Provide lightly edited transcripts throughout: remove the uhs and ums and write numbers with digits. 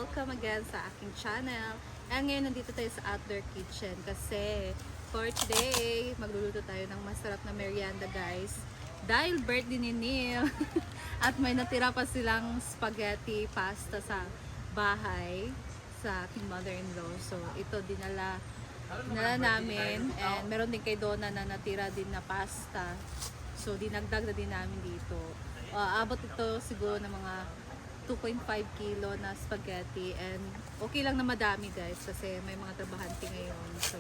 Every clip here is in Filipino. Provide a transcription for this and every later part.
welcome again sa aking channel. And ngayon nandito tayo sa Outdoor Kitchen kasi for today, magluluto tayo ng masarap na merienda guys. Dahil birthday ni Neil at may natira pa silang spaghetti pasta sa bahay sa aking mother-in-law. So ito dinala namin and meron din kay Donna na natira din na pasta. So dinagdag na din namin dito. Abot ito siguro ng mga 2.5 kilo na spaghetti and okay lang na madami guys kasi may mga trabahante ngayon. So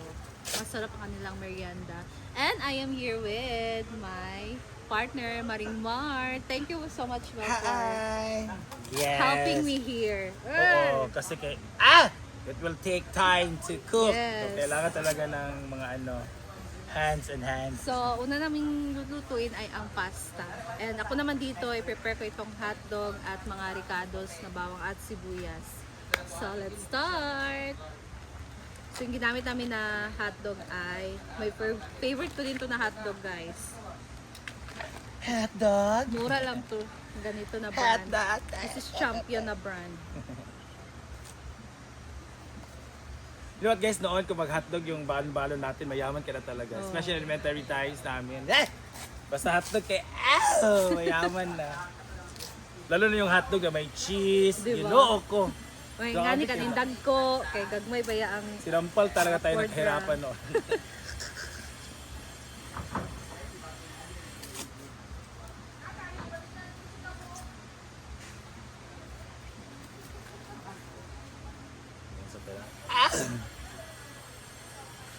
masarap ang kanilang merienda. And I am here with my partner Marimar. Thank you so much for Yes. helping me here. Oo, kasi it will take time to cook. Yes. So, kailangan talaga ng mga hands and hands. So, una naming lulutuin ay ang pasta. And ako naman dito, i-prepare ko itong hotdog at mga ricados na bawang at sibuyas. So, let's start! So, yung ginamit namin na hotdog ay, may favorite ko din to na hotdog, guys. Hotdog? Mura lang to. Ganito na brand. Hotdog. This is Champion na brand. You know what guys, noon kung mag-hotdog yung balon-balon natin, mayaman ka na talaga. Oh. Especially elementary times namin. Basta hotdog mayaman na. Lalo na yung hotdog na may cheese, Diba? ginoo ko. May So, nga ni abot yun. kanindag ko, kay gagmay baya ang Sinampal talaga tayo Afford naghirapan na. noon.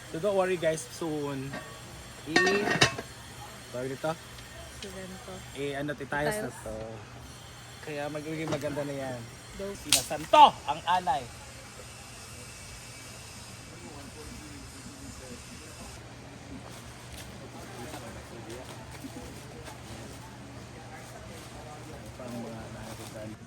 So don't worry guys, soon tawag dito? studento. Titayos na to. Kaya magiging maganda na yan. Those Sinasanto ang anay. Pang mga nakakita.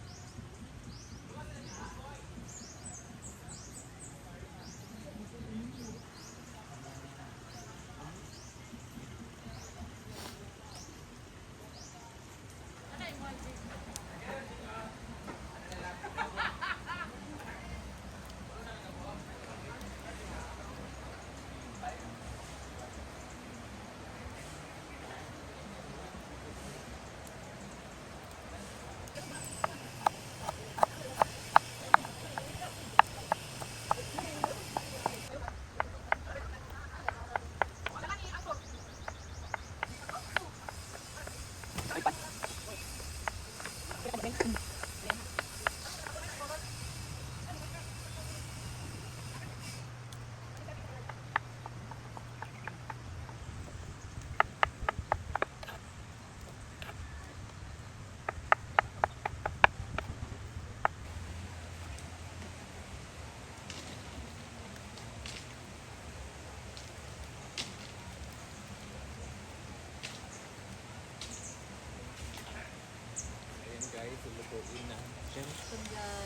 So guys,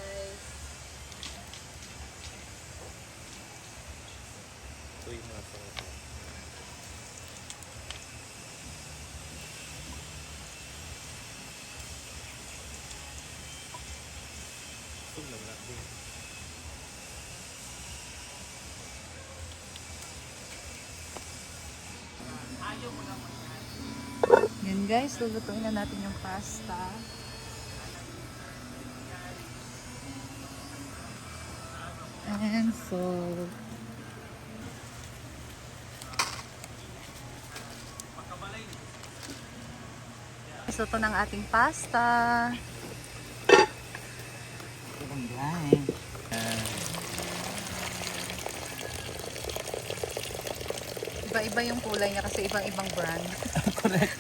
yun guys, lulutuin na natin yung pasta. And so, ito ng ating pasta. Iba-iba yung kulay niya kasi ibang-ibang brand. Correct.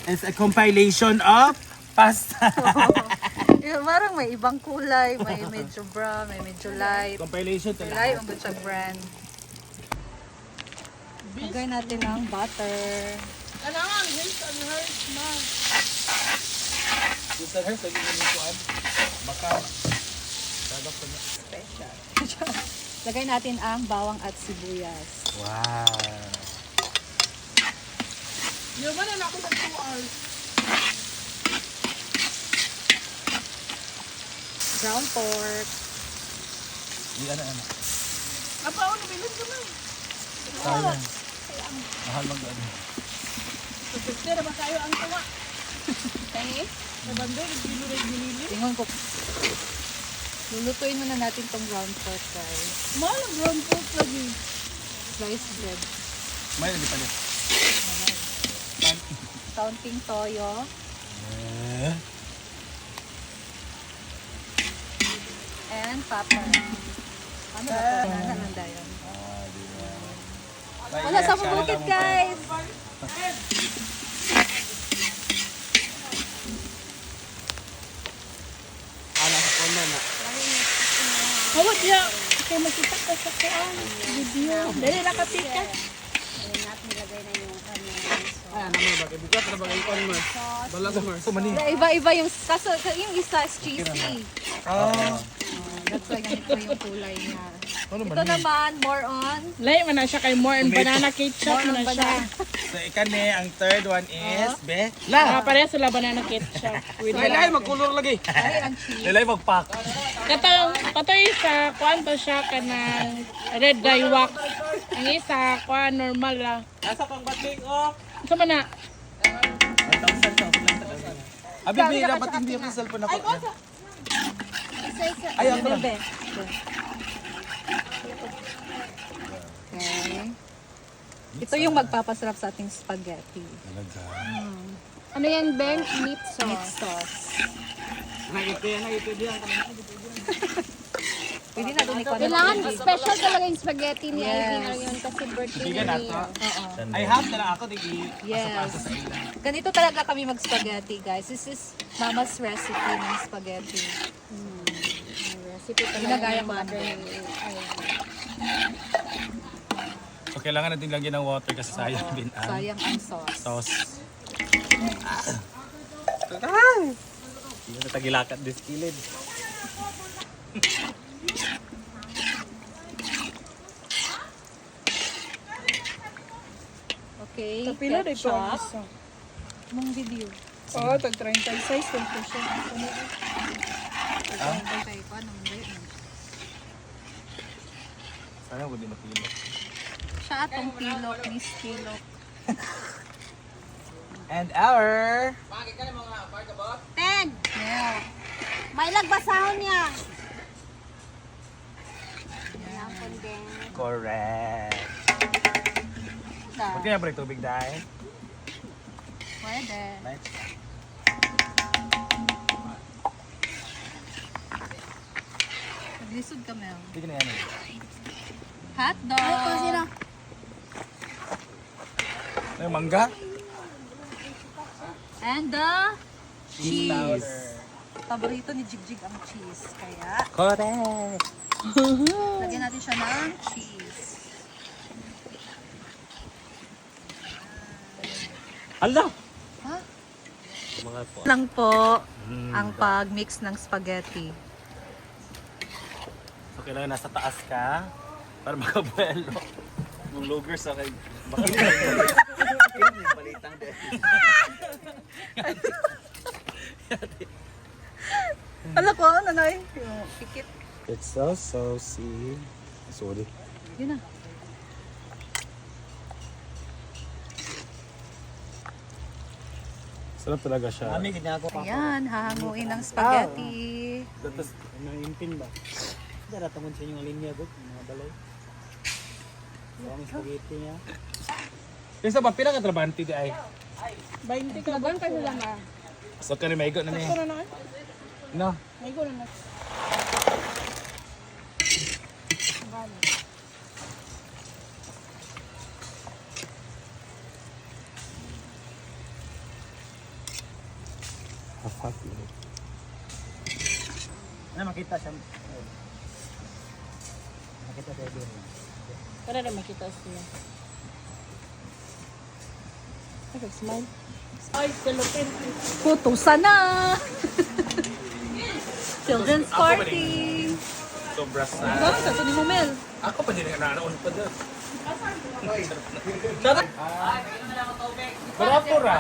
It's a compilation of pasta. Parang may ibang kulay, may medyo brown, may medyo light. Compilation to May light lahat. ang siya brand. Lagay natin ang butter. Kailangan, hits and hers, ma. Gusto her, sabi mo nito Macau. Sadok ko na. Special. Lagay natin ang bawang at sibuyas. Wow. Yaman na ako ng 2 hours. Ground pork. Hindi ano. Apa, ano, bilhin ko na. Sayang. Mahal mag-ano. Pero ba kayo ang tuwa? Okay. Nabando, nagbilulay-bilili. Tingnan ko. Lulutuin muna natin tong ground pork, guys. Mahal ang ground pork lagi. Sliced bread. May hindi pa niya. Counting toyo. And pepper. Ano ba ito? Nananda yun. Wala sa bukit, guys! Hawat niya. Kaya makita ka sa kuan. Video. Dali nakatika. Iba-iba yung, kaso yung isa is cheesy. That's why ganito yung kulay niya. Ito naman, more on. Lay man na siya kay more and banana ketchup More man on na siya. So, ikane, ang third one is, be? Pareha sila banana ketchup. With Lailay, magkulor lagi. Ay, ang cheese. Lailay, magpak. Katoy sa kuan to siya kanang red dye wax. Ang isa kuan normal lang. Nasa pang batik, oh. Sa man na. Abi, be, dapat hindi yung cellphone ako. Ay, ako lang. Okay. Ito yung magpapasarap sa ating spaghetti. Ano yan, Ben? Meat Meat sauce. sauce. Pwede na doon ikaw Kailangan special talaga yung spaghetti ni Yes. Ivy ngayon kasi birthday Bigan niya. nato. Oo. I have na lang ako, digi. Yes. Ganito talaga kami mag-spaghetti, guys. This is Mama's recipe ng spaghetti. Recipe talaga Ginagaya ng ko mother naman. ni Ivy. So, kailangan natin lagyan ng water kasi sayang din ang Sayang ang sauce. sauce. Hindi na tagilakat this kilid. Okay, Kapila day po ang ketchup. isa. Mong video. Oo, tag 36 lang po siya. Okay, ko anong yun? Sayang ko din na pilo. Siya atong pilok, Miss Pilok. And our... Ten! Yeah. May lagbasahon niya. Yapon din. Correct. Ba't kaya balik tubig dahil? Pwede. Right? Naglisod kami. Hindi ka na yan eh. Hot dog. Ay, kung sino? May mangga? And the Cheese. paborito ni Jigjig ang cheese. Kaya, Correct. lagyan natin siya ng cheese. Hala! Ha? Mga po. Lang po ang pag-mix ng spaghetti. So, kailangan nasa taas ka para makabuelo. Yung logger sa kay... Baka yung balitang din. Alam ko, nanay. Yung pikit. It's so saucy. Sorry. Yun na. Sarap talaga siya. Ayan, hahanguin ng spaghetti. Tapos, naimpin ba? Dara tungod sa inyong linya bot, mga balay. Ang spaghetti niya. Isa ba pinaka-trabante di ay? 20 ka. Gan kayo lang ah. So kani maigo na ni. Ito na na eh. No. May go na na. Na makita siya. Makita tayo din. Para na makita siya. Okay, smile. Ay, salupin. Putusan na! Children's Ako ba party! Sobra sa... Ikaw, sa ni mo, Mel. Ako pa din nanaon pa doon. Barapura.